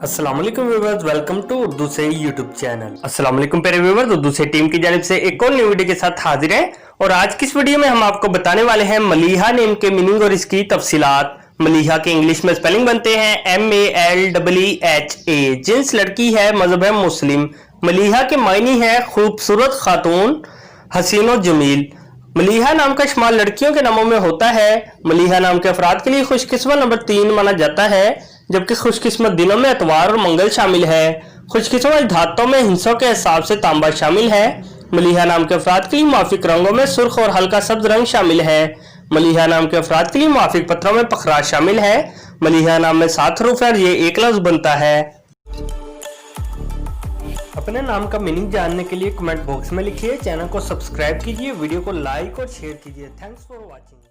अस्सलाम वालेकुम viewers, welcome to Urdu से यूट्यूब चैनल। अस्सलाम वालेकुम प्यारे व्यूअर्स, उर्दू से टीम की जानिब से एक और न्यू वीडियो के साथ हाजिर हैं। और आज की इस वीडियो में हम आपको बताने वाले हैं मलीहा नेम के मीनिंग और इसकी तफसीलात। मलीहा के इंग्लिश में स्पेलिंग बनते हैं MALEEHA। जिन्स लड़की है, मजहब है मुस्लिम। मलीहा के मायने है खूबसूरत खातून, हसीन और जमील। मलीहा नाम का शुमार लड़कियों के नामों में होता है। मलीहा नाम के अफराद के लिए खुशकिस्मत नंबर 3 माना जाता है, जबकि खुशकिस्मत दिनों में एतवार और मंगल शामिल है। खुशकिस्मत धातों में हिस्सों के हिसाब से तांबा शामिल है। मलीहा नाम के अफराद के लिए मुआफिक रंगों में सुर्ख और हल्का सब्ज रंग शामिल है। मलीहा नाम के अफराद के लिए मुआफिक पत्रों में पखराज शामिल है। मलीहा नाम में 7 हरूफ है और ये एक लफ्ज बनता है। अपने नाम का मीनिंग जानने के लिए कमेंट बॉक्स में लिखिए, चैनल को सब्सक्राइब कीजिए, वीडियो को लाइक और शेयर कीजिए। Thanks for watching.